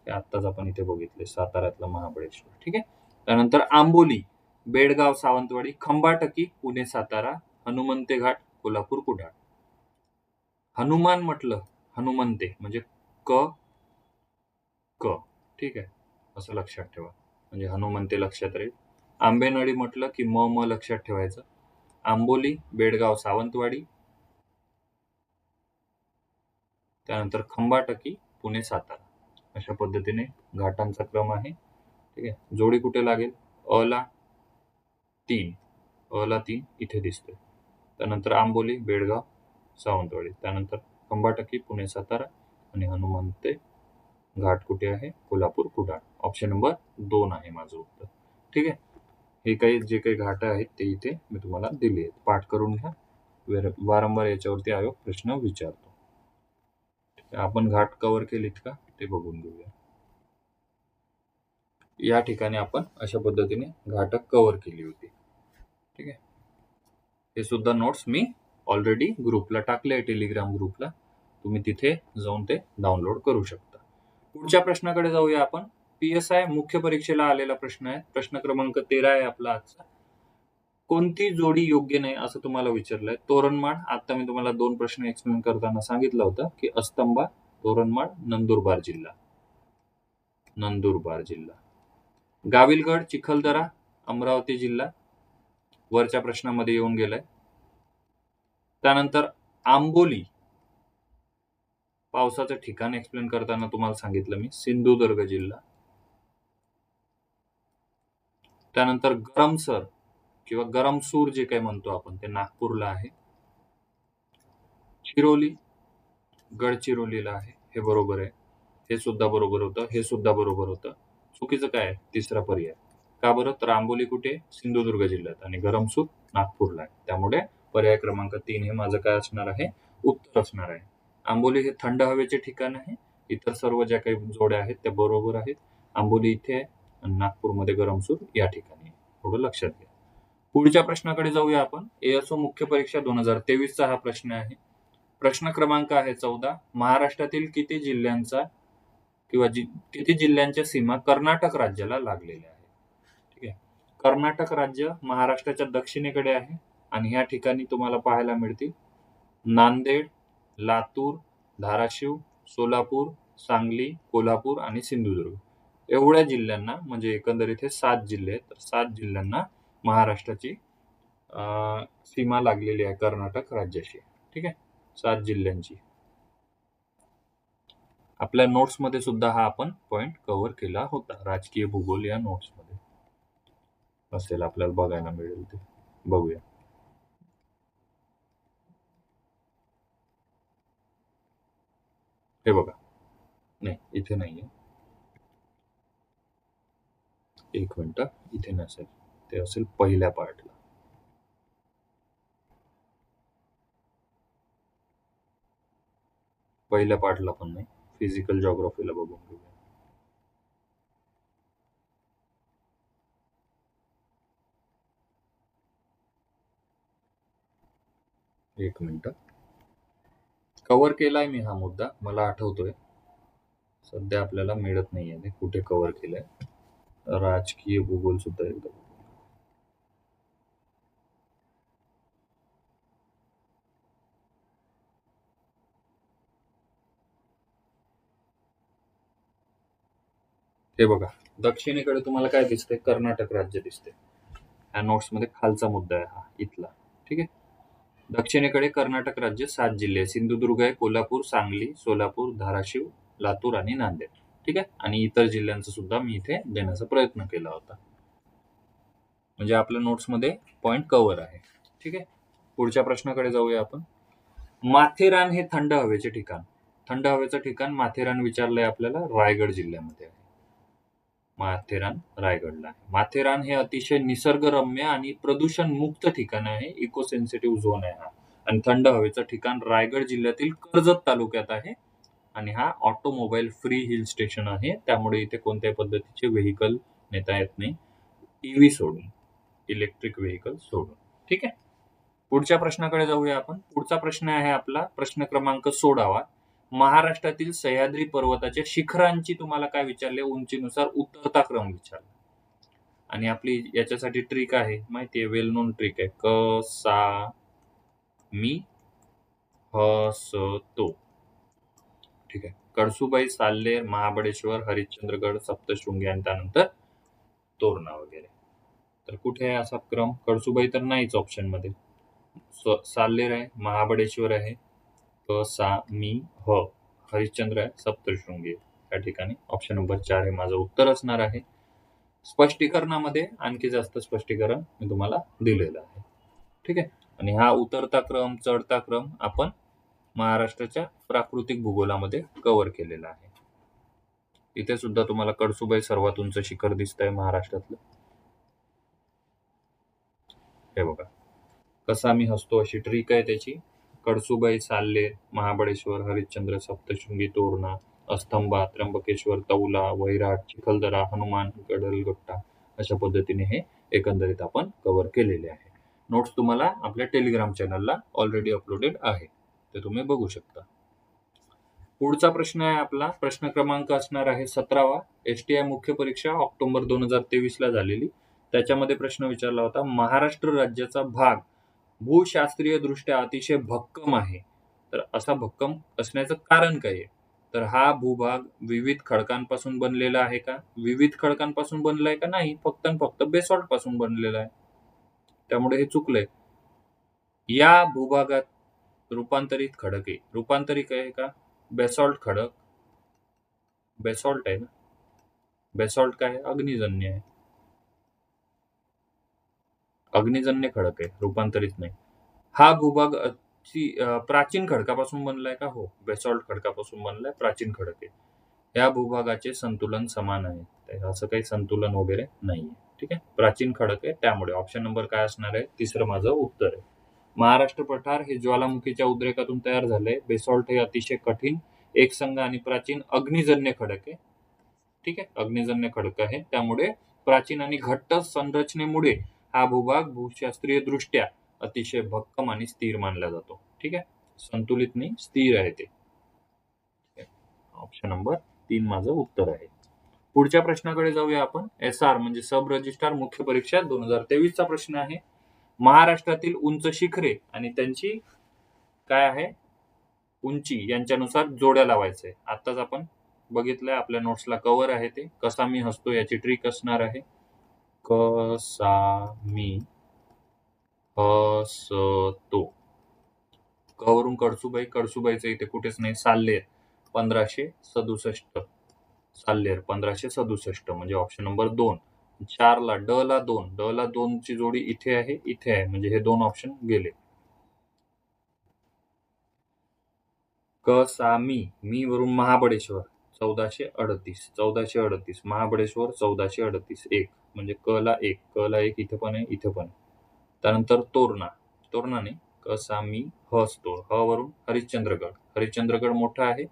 आत्ताच आपण इथे बघितले साताऱ्यातलं महाबळेश्वर. ठीक आहे. त्यानंतर आंबोली, बेडगाव, सावंतवाडी, खंबाटकी, पुणे, सातारा, हनुमंते घाट, कोल्हापूर, कुडाळ. हनुमान म्हटलं, हनुमंते म्हणजे क क. ठीक आहे, असं लक्षात ठेवा, म्हणजे हनुमंते लक्षात राहील. आंबेनळी म्हटलं की म लक्षात ठेवायचं. आंबोली, बेडगाव, सावंतवाडी, त्यानंतर खंबाटकी, पुणे, सातारा. अशा पद्धतीने घाटांचा क्रम आहे. ठीक आहे, जोडी कुठे लागेल? अला 3, अला 3 इथे दिसतोय. त्यानंतर आंबोली, बेडगाव, सावंतवाडी, त्यानंतर खंबाटकी, पुणे, सातारा, आणि हनुमंते घाट कुठे आहे? कोल्हापूर, कुडाळ. ऑप्शन नंबर 2 आहे माझं उत्तर. ठीक आहे, हे काही जे काही घाट आहेत ते इथे मी तुम्हाला दिले आहेत, पाठ करून घ्या. वारंवार याच्यावरती आयोग प्रश्न विचारतो. आपण घाट कव्हर केलीत का ते बघून घेऊया. या ठिकाणी आपण अशा पद्धतीने घाट कव्हर केली होती. ठीक आहे, हे सुद्धा नोट्स मी ऑलरेडी ग्रुपला टाकले आहे, टेलिग्राम ग्रुपला. तुम्ही तिथे जाऊन ते डाउनलोड करू शकता. पुढच्या प्रश्नाकडे जाऊया आपण. PSI मुख्य परीक्षेला आलेला प्रश्न आहे. प्रश्न क्रमांक 13 आहे आपला आजचा. कोणती जोडी योग्य नाही असं तुम्हाला विचारलंय. तोरणमाळ, आता मी तुम्हाला 2 प्रश्न एक्सप्लेन करताना सांगितलं होतं की अस्तंभा, तोरणमाळ, नंदुरबार जिल्हा. नंदुरबार जिल्हा. गाविलगड, चिखलदरा, अमरावती जिल्हा वरच्या प्रश्नामध्ये येऊन गेलाय. त्यानंतर आंबोली, पावसाचं ठिकाण एक्सप्लेन करताना तुम्हाला सांगितलं मी, सिंधुदुर्ग जिल्हा. त्यानंतर गरमसर किंवा गरमसूर जे काही म्हणतो आपण ते नागपूरला आहे. चिरोली, गडचिरोलीला आहे. हे बरोबर आहे, हे सुद्धा बरोबर होतं, हे सुद्धा बरोबर होतं. चुकीचं काय आहे? तिसरा पर्याय. का बरं? तर आंबोली कुठे? सिंधुदुर्ग जिल्ह्यात, आणि गरमसूर नागपूरला आहे. त्यामुळे पर्याय क्रमांक 3 हे माझं काय असणार आहे? उत्तर असणार आहे. आंबोली हे थंड हवेचे ठिकाण आहे. इतर सर्व ज्या काही जोड्या आहेत त्या बरोबर आहेत. आंबोली इथे आहे आणि नागपूरमध्ये गरमसूर या ठिकाणी आहे. थोडं लक्षात घ्या. पुढच्या प्रश्नाकडे जाऊया आपण. ASO मुख्य परीक्षा 2023 चा हा प्रश्न आहे. प्रश्न क्रमांक आहे 14. महाराष्ट्रातील किती जिल्ह्यांचा किंवा किती जिल्ह्यांच्या सीमा कर्नाटक राज्याला लागलेल्या आहेत? ठीक आहे, कर्नाटक राज्य महाराष्ट्राच्या दक्षिणेकडे आहे, आणि ह्या ठिकाणी तुम्हाला पाहायला मिळतील नांदेड, लातूर, धाराशिव, सोलापूर, सांगली, कोल्हापूर आणि सिंधुदुर्ग. एवढ्या जिल्ह्यांना, म्हणजे एकंदरीत हे 7 जिल्हे आहेत, तर 7 जिल्ह्यांना महाराष्ट्राची सीमा लागलेली आहे कर्नाटक राज्याशी. ठीक आहे, 7 जिल्ह्यांची. आपल्या नोट्स मध्ये सुद्धा हा आपण पॉइंट कव्हर केला होता. राजकीय भूगोल या नोट्स मध्ये असेल, आपल्याला बघायला मिळेल ते. बघूया. हे बघा. नाही, इथे नाहीये. एक मिनिट, इथे नसेल. ते असेल पहिल्या पार्टला. पहिल्या पार्टला पण नाही. फिजिकल जिओग्राफीला बघून घेऊया. एक मिनिट. कव्हर केलाय मी हा मुद्दा, मला आठवतोय. सध्या आपल्याला मिळत नाहीये ते कुठे कव्हर केलंय. राजकीय भूगोल सुद्धा एकदा बघू. हे बघा, दक्षिणेकडे तुम्हाला काय दिसतंय? कर्नाटक राज्य दिसते. ह्या नोट्समध्ये खालचा मुद्दा आहे हा, इथला. ठीक आहे. दक्षिणेकडे कर्नाटक राज्य 7 जिल्हे आहे. सिंधुदुर्ग आहे, कोल्हापूर, सांगली, सोलापूर, धाराशिव, लातूर आणि नांदेड. ठीक आहे. आणि इतर जिल्ह्यांचा सुद्धा मी इथे देण्याचा प्रयत्न केला होता. म्हणजे आपल्या नोट्समध्ये पॉइंट कव्हर आहे. ठीक आहे. पुढच्या प्रश्नाकडे जाऊया आपण. माथेरान हे थंड हवेचे ठिकाण. थंड हवेचं ठिकाण माथेरान विचारलंय आपल्याला, रायगड जिल्ह्यामध्ये आहे. माथेरान रायगडला आहे. माथेरान हे अतिशय निसर्गरम्य आणि प्रदूषण मुक्त ठिकाण आहे. इको सेन्सिटिव्ह झोन आहे हा. आणि थंड हवेचं ठिकाण रायगड जिल्ह्यातील कर्जत तालुक्यात आहे. आणि हा ऑटोमोबाईल फ्री हिल स्टेशन आहे. त्यामुळे इथे कोणत्याही पद्धतीचे व्हेकल नेता येत नाही, ईव्ही सोडून, इलेक्ट्रिक व्हेकल सोडून. ठीक आहे. पुढच्या प्रश्नाकडे जाऊया आपण. पुढचा प्रश्न आहे आपला प्रश्न क्रमांक 16. महाराष्ट्रातील सह्याद्री पर्वताच्या शिखरांची तुम्हाला काय विचारले? उंचीनुसार उतरता क्रम विचारला. आणि आपली याच्यासाठी ट्रिक आहे, माहितीये, वेल नोन ट्रिक आहे. क सा मी ह स तो. ठीक आहे. कळसुबाई, साल्हेर, महाबळेश्वर, हरिश्चंद्रगड, सप्तशृंगी आणि त्यानंतर तोरणा वगैरे. तर कुठे आहे असा क्रम? कळसुबाई तर नाहीच ऑप्शन मध्ये. साल्हेर आहे, महाबळेश्वर आहे, क सा मी ह, हरिश्चंद्र आहे, सप्तशृंगी या ठिकाणी ऑप्शन नंबर 4 हे माझं उत्तर असणार आहे. स्पष्टीकरणामध्ये आणखी जास्त स्पष्टीकरण मी तुम्हाला दिलेलं आहे. ठीक आहे. आणि हा उतरता क्रम, चढता क्रम आपण महाराष्ट्राच्या प्राकृतिक भूगोलामध्ये कव्हर केलेला आहे. इथे सुद्धा तुम्हाला कळसुबाई सर्वात उंच शिखर दिसतंय महाराष्ट्रातलं. हे बघा, कसा मी हसतो अशी ट्रिक आहे त्याची. कळसुबाई, साल्हेर, महाबळेश्वर, हरिश्चंद्र, सप्तशृंगी, तोरणा, अस्तंबा, त्र्यंबकेश्वर, तौला, वैराट, चिखलदरा, हनुमान, गडलगट्टा अशा पद्धतीने हे एकंदरीत आपण कव्हर केलेले आहे. नोट्स तुम्हाला आपल्या टेलिग्राम चॅनलला ऑलरेडी अपलोडेड आहे, ते तुम्ही बघू शकता. पुढचा प्रश्न आहे आपला, प्रश्न क्रमांक असणार आहे 17. एसटीआय मुख्य परीक्षा ऑक्टोबर 2023 ला झालेली. त्याच्यामध्ये प्रश्न विचारला होता, महाराष्ट्र राज्याचा भाग भूशास्त्रीय दृष्ट्या अतिशय भक्कम आहे. तर असा भक्कम असण्याचं कारण काय आहे? तर हा भूभाग विविध खडकांपासून बनलेला आहे का? विविध खडकांपासून बनलाय का? नाही, फक्त आणि फक्त बेसॉल्ट पासून बनलेला आहे. त्यामुळे हे चुकलंय. या भूभागात रूपांतरित खडक आहे. रूपांतरित आहे का? बेसॉल्ट खडक, बेसॉल्ट आहे ना. बेसॉल्ट काय आहे? अग्निजन्य आहे. अग्निजन्य खडक आहे, रूपांतरित नाही. हा भूभाग प्राचीन खडकापासून बनलाय का? हो, बेसॉल्ट खडकापासून बनलाय, प्राचीन खडक आहे. या भूभागाचे संतुलन समान आहे, असं काही संतुलन वगैरे नाहीये. ठीक आहे. प्राचीन खडक आहे, त्यामुळे ऑप्शन नंबर काय असणार आहे? तिसरं माझं उत्तर आहे. महाराष्ट्र पठार हे ज्वालामुखीच्या उद्रेकातून तयार झालंय. बेसॉल्ट हे अतिशय कठीण, एकसंघ आणि प्राचीन अग्निजन्य खडक आहे. ठीक आहे. अग्निजन्य खडक आहे, त्यामुळे प्राचीन आणि घट्ट संरचनेमुळे हा भूभाग भूशास्त्रीय दृष्ट्या अतिशय भक्कम आणि स्थिर मानला जातो. ठीक आहे. संतुलित नाही, स्थिर आहे ते. ऑप्शन नंबर 3 माझं उत्तर आहे. पुढच्या प्रश्नाकडे जाऊया आपण. SR म्हणजे सब रजिस्ट्रार मुख्य परीक्षा 2023 चा प्रश्न आहे. महाराष्ट्रातील उंच शिखरे आणि त्यांची काय आहे? उंची यांच्यानुसार जोड्या लावायचंय. आताच आपण बघितलंय, आपल्या नोट्सला कव्हर आहे ते. कसा मी हसतो याची ट्रिक असणार आहे. क सा मी हसतो. कवरून कळसुबाई, कळसुबाईचं इथे कुठेच नाही. साल्हेर 1567, साल्हेर 1567 म्हणजे ऑप्शन नंबर 2 4 ला ड ला 2, ड ला 2 ची जोडी इथे आहे, इथे आहे. म्हणजे हे 2 ऑप्शन गेले. क सा मी वरून महाबळेश्वर 1438, 1438 महाबळेश्वर 1438 1 म्हणजे क ला 1, क ला 1 इथे पण आहे, इथे पण आहे. त्यानंतर तोरणा, तोरणा नाही, क सा ह स्तोर, ह वरून हरिश्चंद्रगड, हरिश्चंद्रगड मोठा आहे.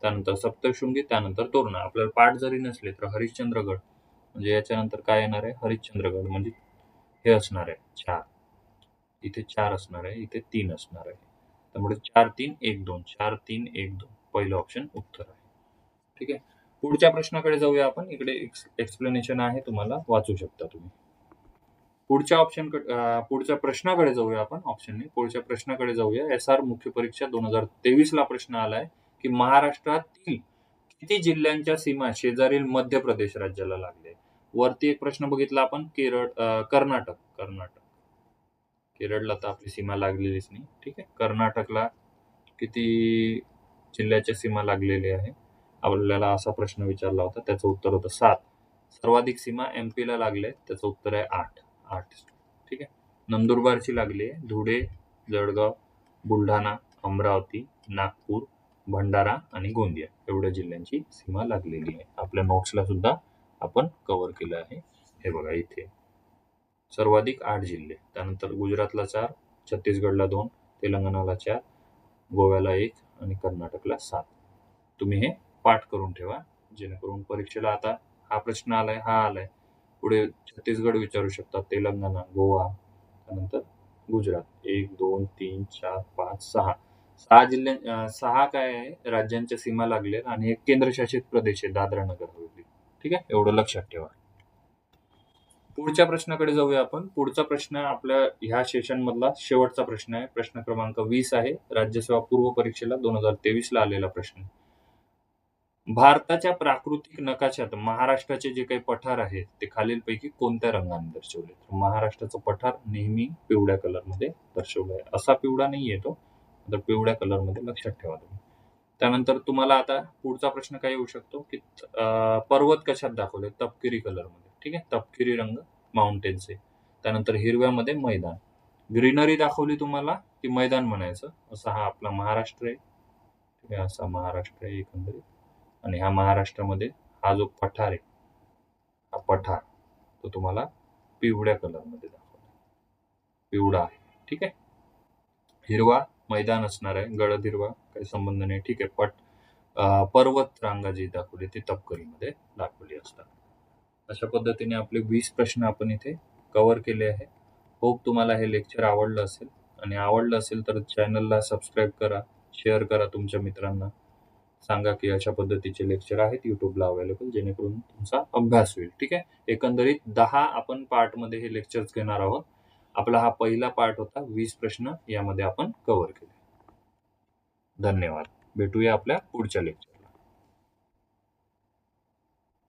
त्यानंतर सप्तशृंगी, त्यानंतर तोरणा. आपल्याला पाठ जरी नसले तर हरिश्चंद्रगड म्हणजे याच्यानंतर काय येणार आहे, हरिश्चंद्रगड म्हणजे हे असणार आहे 4. इथे 4 असणार आहे, इथे 3 असणार आहे. त्यामुळे 4 3 1 2, 4 3 1 2 पहिलं ऑप्शन उत्तर आहे. ठीक आहे. पुढच्या प्रश्नाकडे जाऊया आपण. इकडे एक्सप्लेनेशन आहे, तुम्हाला वाचू शकता तुम्ही. पुढच्या प्रश्नाकडे जाऊया आपण. ऑप्शन नाही, पुढच्या प्रश्नाकडे जाऊया. एसआर मुख्य परीक्षा 2023 ला प्रश्न आलाय की महाराष्ट्रातील किती जिल्ह्यांच्या सीमा शेजारील मध्य प्रदेश राज्याला लागले. वरती एक प्रश्न बघितला आपण, कर्नाटक. केरळला तर आपली सीमा लागलेलीच नाही. ठीक आहे. कर्नाटकला किती जिल्ह्याच्या सीमा लागलेल्या आहे, आपल्याला असा प्रश्न विचारला होता. त्याचं उत्तर होतं 7. सर्वाधिक सीमा MP ला लागले, त्याचं उत्तर आहे 8. ठीक आहे. नंदुरबारची लागली आहे, धुळे, जळगाव, बुलढाणा, अमरावती, नागपूर, भंडारा आणि गोंदिया एवढ्या जिल्ह्यांची सीमा लागलेली आहे. आपल्या नोट्सला सुद्धा आपण कव्हर केलं आहे. हे बघा इथे सर्वाधिक 8 जिल्हे. त्यानंतर गुजरातला 4, छत्तीसगडला 2, तेलंगणाला 4, गोव्याला 1 आणि कर्नाटकला 7. तुम्ही हे पाठ करून ठेवा, जेणेकरून परीक्षेला आता हा प्रश्न आलाय, हा आलाय, पुढे छत्तीसगड विचारू शकतात, तेलंगणा, गोवा, त्यानंतर गुजरात. 1 2 3 4 5 6 6 काय आहे राज्यांच्या सीमा लागल्या आणि एक केंद्रशासित प्रदेश आहे दादरा नगर हवेली. ठीक आहे, एवढं लक्षात ठेवा. पुढच्या प्रश्नाकडे जाऊया आपण. पुढचा प्रश्न आपल्या ह्या सेशन मधला शेवटचा प्रश्न आहे. प्रश्न क्रमांक 20 आहे. राज्यसेवा पूर्व परीक्षेला 2023 ला आलेला प्रश्न. भारताच्या प्राकृतिक नकाशात महाराष्ट्राचे जे काही पठार आहेत ते खालीलपैकी कोणत्या रंगाने दर्शवले. तर महाराष्ट्राचं पठार नेहमी पिवळ्या कलरमध्ये दर्शवलं आहे. असा पिवळा नाही येतो, तर पिवळ्या कलरमध्ये लक्षात ठेवा तुम्ही. त्यानंतर तुम्हाला आता पुढचा प्रश्न काय येऊ शकतो की पर्वत कशात दाखवले, तपकिरी कलरमध्ये. ठीक आहे, तपकिरी रंग माउंटेन्स आहे. त्यानंतर हिरव्यामध्ये मैदान, ग्रीनरी दाखवली तुम्हाला की मैदान म्हणायचं. असा हा आपला महाराष्ट्र आहे. ठीक आहे, असा महाराष्ट्र आहे एकंदरीत. आणि ह्या महाराष्ट्रामध्ये हा जो पठार आहे, हा पठार तो तुम्हाला पिवळ्या कलरमध्ये दाखवला, पिवळा आहे. ठीक आहे. हिरवा मैदान असणार आहे, गडद हिरवा, काही संबंध नाही. ठीक आहे. पर्वत रांगा जी दाखवली ती तपकरीमध्ये दाखवली असतात. अशा पद्धतीने आपले 20 प्रश्न आपण इथे कव्हर केले आहे. होप तुम्हाला हे लेक्चर आवडलं असेल, आणि आवडलं असेल तर चॅनलला सबस्क्राईब करा, शेअर करा तुमच्या मित्रांना. सांगा की अशा पद्धतीचे लेक्चर आहेत युट्यूबला अवेलेबल, जेणेकरून तुमचा अभ्यास होईल. ठीक आहे. एकंदरीत 10 आपण पार्टमध्ये हे लेक्चर्स घेणार आहोत. आपला हा पहिला पार्ट होता. 20 प्रश्न यामध्ये आपण कव्हर केले. धन्यवाद. भेटूया आपल्या पुढच्या लेक्चर.